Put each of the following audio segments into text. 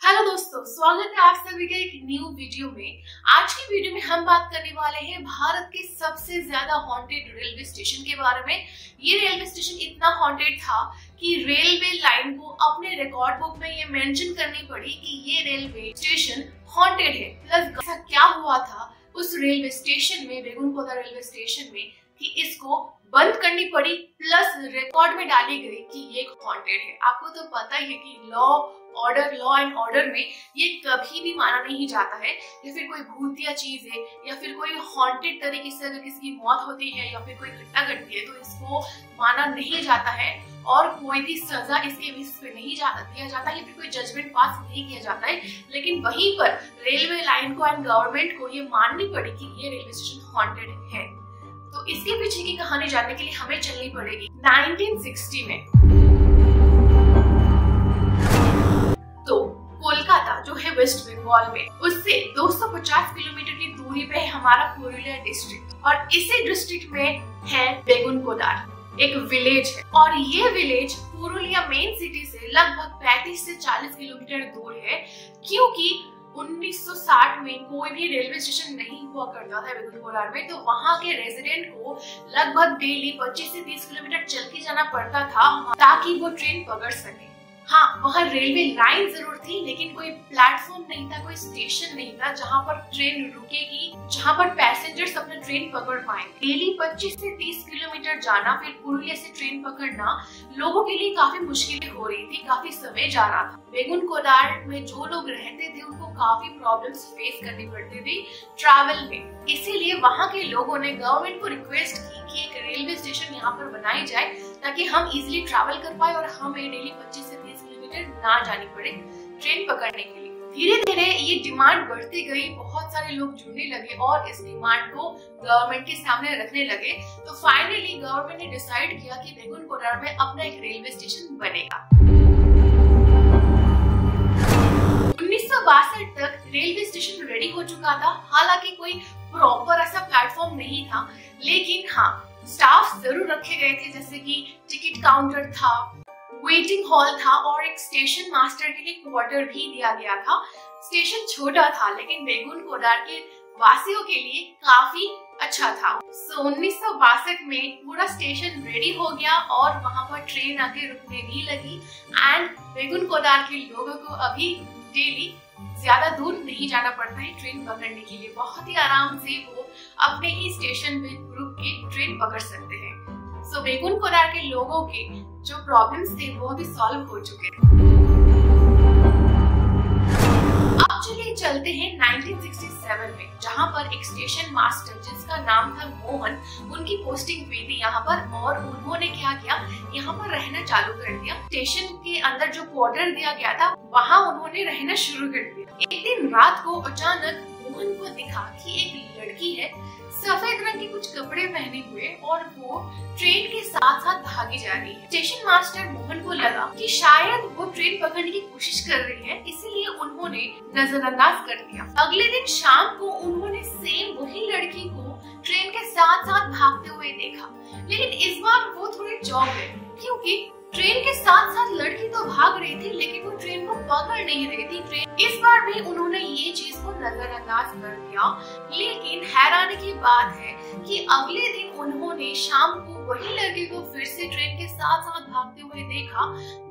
Hello दोस्तों, स्वागत है आप सभी का एक न्यू वीडियो में। आज की वीडियो में हम बात करने वाले हैं भारत के सबसे ज्यादा हॉन्टेड रेलवे स्टेशन के बारे में। ये रेलवे स्टेशन इतना हॉन्टेड था कि रेलवे लाइन को अपने रिकॉर्ड बुक में ये मेंशन करनी पड़ी कि ये रेलवे स्टेशन हॉन्टेड है। प्लस ऐसा क्या हुआ था उस रेलवे स्टेशन में, बेगुनकोदा रेलवे स्टेशन में, कि इसको बंद करनी पड़ी, प्लस रिकॉर्ड में डाली गई कि ये हॉन्टेड है। आपको तो पता ही है कि लॉ एंड ऑर्डर में ये कभी भी माना नहीं जाता है, या फिर कोई भूतिया चीज है या फिर कोई हॉन्टेड तरीके से अगर किसी की मौत होती है या फिर कोई घटना घटती है तो इसको माना नहीं जाता है और कोई भी सजा इसके बेसिस पे नहीं दिया जाता है या फिर कोई जजमेंट पास नहीं किया जाता है। लेकिन वहीं पर रेलवे लाइन को एंड गवर्नमेंट को ये माननी पड़ी कि ये रेलवे स्टेशन हॉन्टेड है। तो इसके पीछे की कहानी जानने के लिए हमें चलनी पड़ेगी 1960 में। तो कोलकाता जो है वेस्ट बंगाल में, उससे 250 किलोमीटर की दूरी पे है हमारा पुरुलिया डिस्ट्रिक्ट, और इसी डिस्ट्रिक्ट में है बेगुनकोदा, एक विलेज है। और ये विलेज पुरुलिया मेन सिटी से लगभग 35 से 40 किलोमीटर दूर है, क्योंकि 1960 में कोई भी रेलवे स्टेशन नहीं हुआ करता था बेगुनकोदा में, तो वहाँ के रेजिडेंट को लगभग डेली 25 से 30 किलोमीटर चल के जाना पड़ता था ताकि वो ट्रेन पकड़ सके। हाँ, वहाँ रेलवे लाइन जरूर थी, लेकिन कोई प्लेटफॉर्म नहीं था, कोई स्टेशन नहीं था जहाँ पर ट्रेन रुकेगी, जहाँ पर पैसेंजर्स अपना ट्रेन पकड़ पाए। डेली 25 से 30 किलोमीटर जाना, फिर पुरुलिया से ट्रेन पकड़ना लोगों के लिए काफी मुश्किलें हो रही थी, काफी समय जा रहा था। बेगुनकोदा में जो लोग रहते थे उनको काफी प्रॉब्लम्स फेस करनी पड़ती थी ट्रैवल में। इसीलिए वहाँ के लोगों ने गवर्नमेंट को रिक्वेस्ट की कि एक रेलवे स्टेशन यहाँ पर बनाई जाए ताकि हम इजिली ट्रैवल कर पाए और हमें डेली 25 से 30 किलोमीटर ना जानी पड़े ट्रेन पकड़ने के लिए। धीरे धीरे ये डिमांड बढ़ती गई, बहुत सारे लोग जुड़ने लगे और इस डिमांड को गवर्नमेंट के सामने रखने लगे। तो फाइनली गवर्नमेंट ने डिसाइड किया कि बेगुनकोदा में अपना एक रेलवे स्टेशन बनेगा। 1962 तक रेलवे स्टेशन रेडी हो चुका था। हालांकि कोई प्रॉपर ऐसा प्लेटफॉर्म नहीं था, लेकिन हाँ, स्टाफ जरूर रखे गए थे, जैसे कि टिकट काउंटर था, वेटिंग हॉल था और एक स्टेशन मास्टर के लिए क्वार्टर भी दिया गया था। स्टेशन छोटा था लेकिन बेगुनकोदा के वासियों के लिए काफी अच्छा था। 1962 में पूरा स्टेशन रेडी हो गया और वहां पर ट्रेन आके रुकने भी लगी, एंड बेगुनकोदा के लोगों को अभी डेली ज्यादा दूर नहीं जाना पड़ता है ट्रेन पकड़ने के लिए। बहुत ही आराम से वो अपने ही स्टेशन पे रुक के ट्रेन पकड़ सकते हैं। सो बेगुनकोदा के लोगों के जो प्रॉब्लम्स थे वो भी सॉल्व हो चुके हैं। अब चलिए चलते हैं 1967 में, जहां पर एक स्टेशन मास्टर जिसका नाम था मोहन, उनकी पोस्टिंग हुई थी यहाँ पर, और उन्होंने क्या किया, यहाँ पर रहना चालू कर दिया। स्टेशन के अंदर जो क्वार्टर दिया गया था वहाँ उन्होंने रहना शुरू कर दिया। एक दिन रात को अचानक मोहन को दिखा कि एक लड़की है सफेद रंग के कुछ कपड़े पहने हुए और वो ट्रेन के साथ साथ भागी जा रही है। स्टेशन मास्टर मोहन को लगा कि शायद वो ट्रेन पकड़ने की कोशिश कर रही है, इसीलिए उन्होंने नजरअंदाज कर दिया। अगले दिन शाम को उन्होंने सेम वही लड़की को ट्रेन के साथ साथ भागते हुए देखा, लेकिन इस बार वो थोड़ी चौंक गए, क्योंकि ट्रेन के साथ साथ लड़की तो भाग रही थी लेकिन वो ट्रेन को पकड़ नहीं रही थी। ट्रेन इस बार भी उन्होंने ये चीज को नजरअंदाज कर दिया। लेकिन हैरानी की बात है कि अगले दिन उन्होंने शाम को वही लड़की को फिर से ट्रेन के साथ साथ भागते हुए देखा,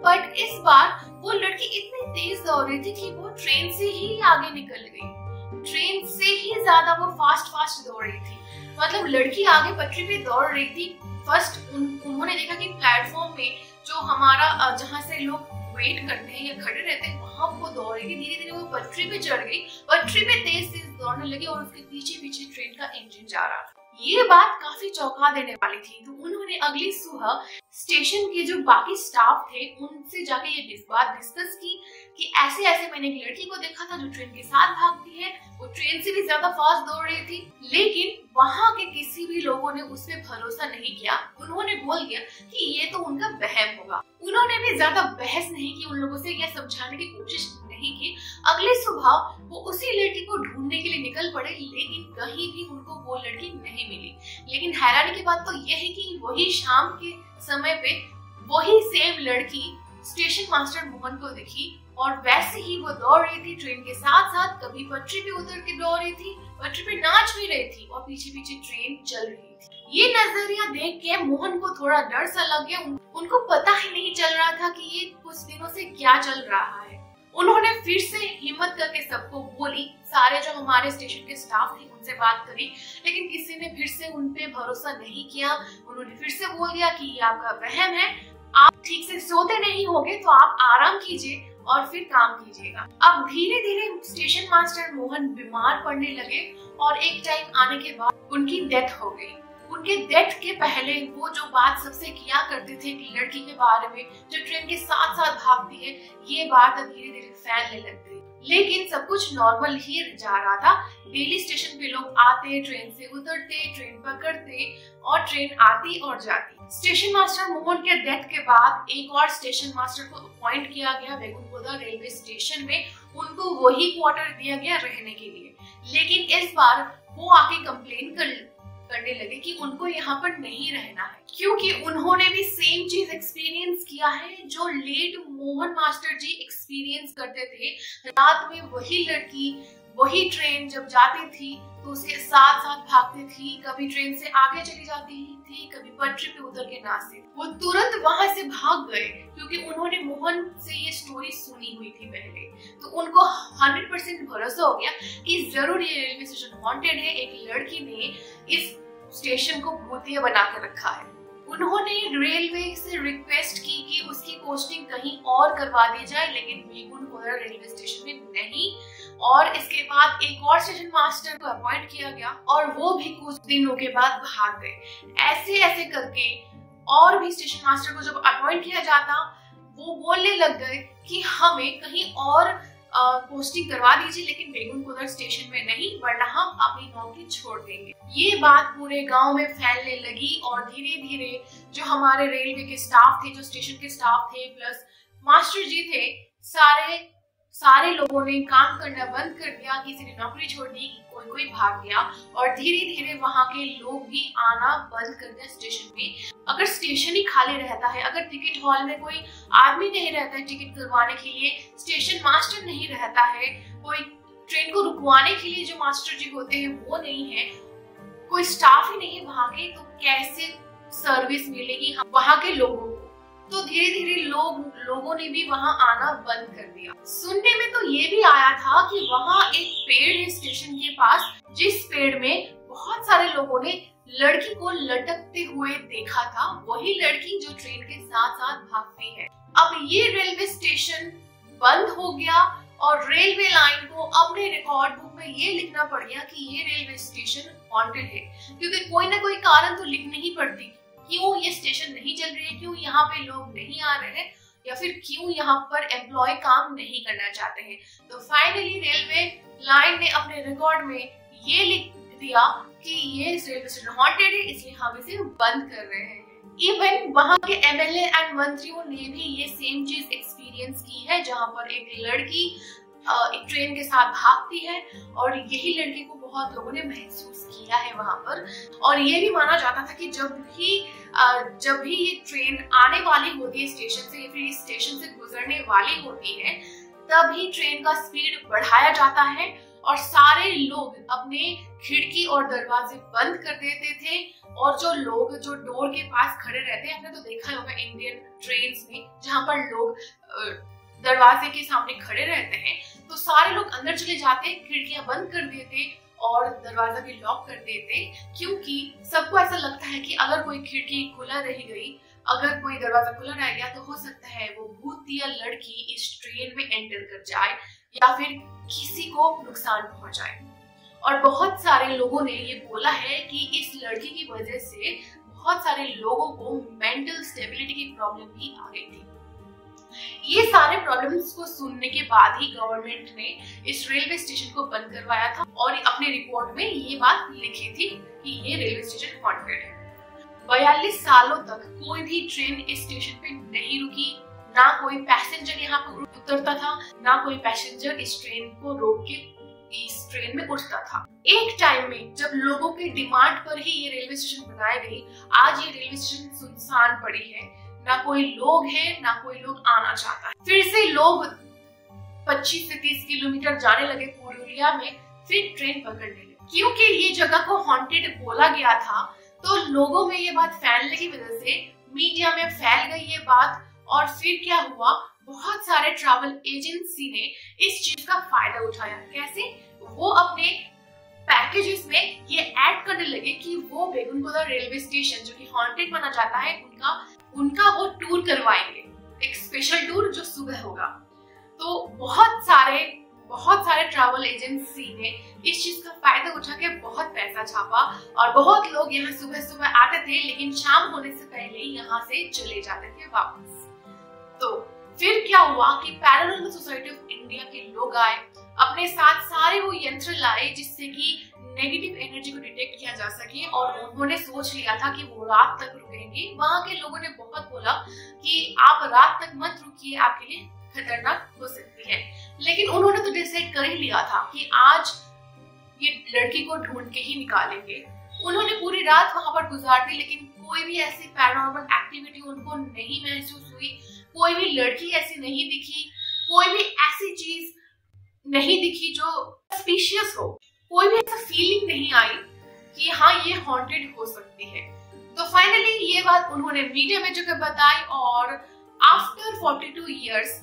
बट इस बार वो लड़की इतनी तेज दौड़ रही थी कि वो ट्रेन से ही आगे निकल गई। ट्रेन से ही ज्यादा वो फास्ट दौड़ रही थी। मतलब लड़की आगे पटरी पे दौड़ रही थी। फर्स्ट उन्होंने देखा कि प्लेटफॉर्म में जो हमारा जहाँ से लोग वेट करते हैं या खड़े रहते हैं वहां वो दौड़ रही थी। धीरे धीरे वो पटरी पे चढ़ गई, पटरी पे तेज दौड़ने लगी और उसके पीछे पीछे ट्रेन का इंजन जा रहा था। ये बात काफी चौंका देने वाली थी। तो उन्होंने अगली सुबह स्टेशन के जो बाकी स्टाफ थे उनसे जाके ये बात डिस्कस की कि ऐसे ऐसे मैंने एक लड़की को देखा था जो ट्रेन के साथ भागती है, वो ट्रेन से भी ज्यादा फास्ट दौड़ रही थी। लेकिन वहां के किसी भी लोगों ने उस पर भरोसा नहीं किया। उन्होंने बोल दिया कि ये तो उनका वहम होगा। उन्होंने भी ज्यादा बहस नहीं की, उन लोगों से यह समझाने की कोशिश नहीं की। अगली सुबह वो उसी लड़की को ढूंढने के लिए निकल पड़े, लेकिन कहीं भी उनको वो लड़की नहीं मिली। लेकिन हैरानी की बात तो यह है कि वही शाम के समय पे वही सेम लड़की स्टेशन मास्टर मोहन को दिखी और वैसे ही वो दौड़ रही थी ट्रेन के साथ साथ, कभी पटरी पे उतर के दौड़ रही थी, पटरी पे नाच भी रही थी और पीछे पीछे ट्रेन चल रही थी। ये नजरिया देख के मोहन को थोड़ा डर सा लग गया। उनको पता ही नहीं चल रहा था कि ये कुछ दिनों से क्या चल रहा है। उन्होंने फिर से हिम्मत करके सबको बोली, सारे जो हमारे स्टेशन के स्टाफ थे उनसे बात करी, लेकिन किसी ने फिर से उन पे भरोसा नहीं किया। उन्होंने फिर से बोल दिया कि ये आपका वहम है, आप ठीक से सोते नहीं होगे तो आप आराम कीजिए और फिर काम कीजिएगा। अब धीरे धीरे स्टेशन मास्टर मोहन बीमार पड़ने लगे और एक टाइम आने के बाद उनकी डेथ हो गई। उनके डेथ के पहले वो जो बात सबसे किया करते थे एक लड़की के बारे में जो ट्रेन के साथ साथ भागती है, ये बात धीरे धीरे फैलने लग गई। लेकिन सब कुछ नॉर्मल ही जा रहा था। डेली स्टेशन पे लोग आते, ट्रेन से उतरते, ट्रेन पकड़ते और ट्रेन आती और जाती। स्टेशन मास्टर मोहन के डेथ के बाद एक और स्टेशन मास्टर को अपॉइंट किया गया बेगुनकोदा रेलवे स्टेशन में। उनको वही क्वार्टर दिया गया रहने के लिए, लेकिन इस बार वो आके कंप्लेन करने लगे कि उनको यहाँ पर नहीं रहना है, क्योंकि उन्होंने भी सेम चीज एक्सपीरियंस किया है जो लेट मोहन मास्टर जी एक्सपीरियंस करते थे। रात में वही लड़की वही ट्रेन जब जाती थी तो उसके साथ साथ भागती थी, कभी ट्रेन से आगे चली जाती थी, कभी पटरी पे उतर के नाचती थी। वो तुरंत वहां से भाग गए क्योंकि उन्होंने मोहन से ये स्टोरी सुनी हुई थी पहले। तो उनको 100% भरोसा हो गया कि जरूर ये रेलवे स्टेशन हॉन्टेड है, एक लड़की ने इस स्टेशन को भूतिया बना कर रखा है। उन्होंने रेलवे से रिक्वेस्ट की कि उसकी पोस्टिंग कहीं और करवा दी जाए, लेकिन बेगुनकोदा रेलवे स्टेशन में नहीं। और इसके बाद एक और स्टेशन मास्टर को अपॉइंट किया गया और वो भी कुछ दिनों के बाद भाग गए। ऐसे ऐसे करके और भी स्टेशन मास्टर को जब अपॉइंट किया जाता, वो बोलने लग गए कि हमें कहीं और पोस्टिंग करवा दीजिए, लेकिन बेगुनकोदा स्टेशन में नहीं, वरना हम अपनी नौकरी छोड़ देंगे। ये बात पूरे गांव में फैलने लगी और धीरे धीरे जो हमारे रेलवे के स्टाफ थे, जो स्टेशन के स्टाफ थे प्लस मास्टर जी थे, सारे लोगों ने काम करना बंद कर दिया, किसी ने नौकरी छोड़ दी, कोई भाग गया और धीरे धीरे वहां के लोग भी आना बंद कर दिया स्टेशन में। अगर स्टेशन ही खाली रहता है, अगर टिकट हॉल में कोई आदमी नहीं रहता है टिकट करवाने के लिए, स्टेशन मास्टर नहीं रहता है, कोई ट्रेन को रुकवाने के लिए जो मास्टर जी होते हैं वो नहीं है, कोई स्टाफ ही नहीं है वहां के, तो कैसे सर्विस मिलेगी वहां के लोगों को? तो धीरे धीरे लोगों ने भी वहां आना बंद कर दिया। सुनने में तो ये भी आया था कि वहां एक पेड़ है स्टेशन के पास, जिस पेड़ में बहुत सारे लोगों ने लड़की को लटकते हुए देखा था, वही लड़की जो ट्रेन के साथ साथ भागती है। अब ये रेलवे स्टेशन बंद हो गया और रेलवे लाइन को अपने रिकॉर्ड बुक में ये लिखना पड़ गया कि ये रेलवे स्टेशन हॉन्टेड है, क्योंकि कोई ना कोई कारण तो लिखनी ही पड़ती, क्यों ये स्टेशन नहीं चल रही है, क्यों यहाँ पे लोग नहीं आ रहे हैं, या फिर क्यों यहाँ पर एम्प्लॉय काम नहीं करना चाहते हैं। तो फाइनली रेलवे लाइन ने अपने रिकॉर्ड में ये लिख दिया कि ये रेलवे स्टेशन हॉन्टेड है, इसलिए हम इसे बंद कर रहे हैं। इवन वहां के एमएलए एंड मंत्रियों ने भी ये सेम चीज एक्सपीरियंस की है, जहां पर एक लड़की एक ट्रेन के साथ भागती है और यही लड़की को बहुत लोगों ने महसूस किया है वहां पर। और ये भी माना जाता था कि जब भी ये ट्रेन आने वाली होती है स्टेशन से या फिर स्टेशन से गुजरने वाली होती है, तभी ट्रेन का स्पीड बढ़ाया जाता है और सारे लोग अपने खिड़की और दरवाजे बंद कर देते थे। और जो लोग जो डोर के पास खड़े रहते हैं, आपने तो देखा होगा इंडियन ट्रेन्स में जहां पर लोग दरवाजे के सामने खड़े रहते हैं, तो सारे लोग अंदर चले जाते, खिड़कियां बंद कर देते और दरवाजा भी लॉक कर देते, क्योंकि सबको ऐसा लगता है कि अगर कोई खिड़की खुला रह गई, अगर कोई दरवाजा खुला रह गया, तो हो सकता है वो भूतिया लड़की इस ट्रेन में एंटर कर जाए या फिर किसी को नुकसान पहुंचाए। और बहुत सारे लोगों ने ये बोला है कि इस लड़की की वजह से बहुत सारे लोगों को मेंटल स्टेबिलिटी की प्रॉब्लम भी आ गई थी। ये सारे प्रॉब्लम्स को सुनने के बाद ही गवर्नमेंट ने इस रेलवे स्टेशन को बंद करवाया था और अपने रिपोर्ट में ये बात लिखी थी कि ये रेलवे स्टेशन हॉन्टेड है। 42 सालों तक कोई भी ट्रेन इस स्टेशन पे नहीं रुकी, ना कोई पैसेंजर यहाँ पर उतरता था, ना कोई पैसेंजर इस ट्रेन को रोक के इस ट्रेन में उठता था। एक टाइम में जब लोगों की डिमांड पर ही ये रेलवे स्टेशन बनाई गई, आज ये रेलवे स्टेशन सुनसान पड़ी है, ना कोई लोग है, ना कोई लोग आना चाहता है। फिर से लोग 25 से 30 किलोमीटर जाने लगे पुरुलिया में, फिर ट्रेन पकड़ने लगे। क्योंकि ये जगह को हॉन्टेड बोला गया था, तो लोगों में ये बात फैलने की वजह से मीडिया में फैल गई ये बात। और फिर क्या हुआ, बहुत सारे ट्रैवल एजेंसी ने इस चीज का फायदा उठाया। कैसे? वो अपने पैकेजेस में ये ऐड करने लगे कि वो बेगुनकोला रेलवे स्टेशन जो कि हॉन्टेड माना जाता है, उनका वो टूर करवाएंगे, एक स्पेशल टूर जो सुबह होगा। तो बहुत सारे ट्रैवल एजेंसी ने इस चीज का फायदा उठा के बहुत पैसा छापा और बहुत लोग यहाँ सुबह सुबह आते थे, लेकिन शाम होने से पहले यहाँ से चले जाते थे वापस। तो फिर क्या हुआ कि पैरानॉर्मल सोसाइटी ऑफ इंडिया के लोग आए, अपने साथ सारे वो यंत्र लाए जिससे कि नेगेटिव एनर्जी को डिटेक्ट किया जा सके, और उन्होंने सोच लिया था कि वो रात तक रुकेंगे। वहां के लोगों ने बहुत बोला कि आप रात तक मत रुकिए, आपके लिए खतरनाक हो सकती है। लेकिन उन्होंने तो डिसाइड कर ही लिया था कि आज ये लड़की को ढूंढ के ही निकालेंगे। उन्होंने पूरी रात वहां पर गुजार दी, लेकिन कोई भी ऐसी पैरानॉर्मल एक्टिविटी उनको नहीं महसूस हुई, कोई भी लड़की ऐसी नहीं दिखी, कोई भी ऐसी चीज नहीं दिखी जो सस्पिशियस हो, कोई भी ऐसा फीलिंग नहीं आई कि हाँ ये हॉन्टेड हो सकती है। तो फाइनली ये बात उन्होंने मीडिया में जाकर बताई, और आफ्टर 42 इयर्स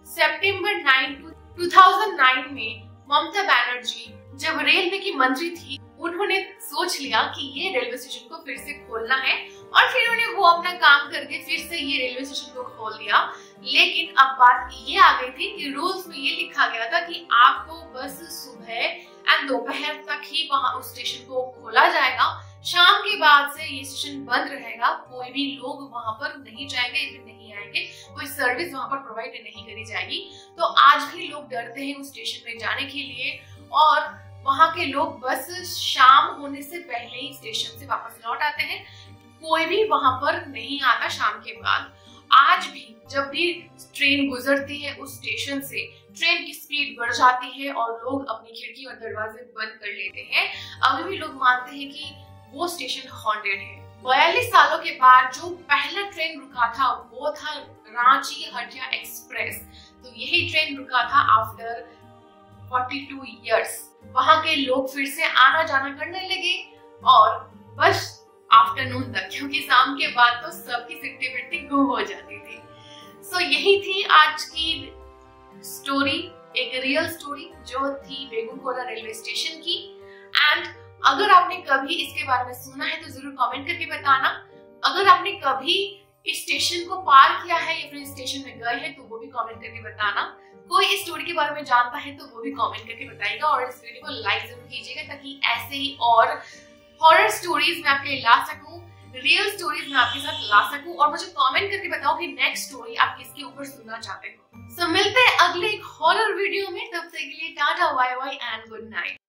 सितंबर 9, 2009 में ममता बनर्जी जब रेलवे की मंत्री थी, उन्होंने सोच लिया कि ये रेलवे स्टेशन को फिर से खोलना है, और फिर उन्हें वो अपना काम करके फिर से ये रेलवे स्टेशन को खोल दिया। लेकिन अब बात ये आ गई थी कि रूल्स में ये लिखा गया था कि आपको बस सुबह एंड दोपहर तक ही वहां उस स्टेशन को खोला जाएगा, शाम के बाद से ये स्टेशन बंद रहेगा, कोई भी लोग वहां पर नहीं जाएंगे, नहीं आएंगे, कोई सर्विस वहां पर प्रोवाइड नहीं करी जाएगी। तो आज भी लोग डरते हैं उस स्टेशन में जाने के लिए, और वहां के लोग बस शाम होने से पहले ही स्टेशन से वापस लौट आते हैं, कोई भी वहां पर नहीं आता शाम के बाद। आज भी जब भी ट्रेन गुजरती है उस स्टेशन से, ट्रेन की स्पीड बढ़ जाती है और लोग अपनी खिड़की और दरवाजे बंद कर लेते हैं। अभी भी लोग मानते हैं कि वो स्टेशन हॉन्टेड है। 42 सालों के बाद जो पहला ट्रेन रुका था वो था रांची हटिया एक्सप्रेस। तो यही ट्रेन रुका था आफ्टर 42 इयर्स। वहां के लोग फिर से आना जाना करने लगे, और बस आफ्टरनून तक, क्योंकि शाम के बाद तो सबकी सिट्टी पिट्टी गुम हो जाती थी। सो यही थी आज की स्टोरी, एक रियल स्टोरी जो थी बेगुनकोला रेलवे स्टेशन की। एंड अगर आपने कभी इसके बारे में सुना है तो जरूर कमेंट करके बताना। अगर आपने कभी इस स्टेशन को पार किया है या फिर स्टेशन में गए हैं तो वो भी कमेंट करके बताना। कोई इस स्टोरी के बारे में जानता है तो वो भी कमेंट करके बताइएगा, और इस वीडियो को लाइक जरूर कीजिएगा ताकि ऐसे ही और हॉरर स्टोरीज मैं आपके लिए ला सकूं, रियल स्टोरीज मैं आपके साथ ला सकूं, और मुझे कमेंट करके बताओ कि नेक्स्ट स्टोरी आप किसके ऊपर सुनना चाहते हो। सो मिलते हैं अगले एक हॉरर वीडियो में, तब तक के लिए tata bye bye and good night.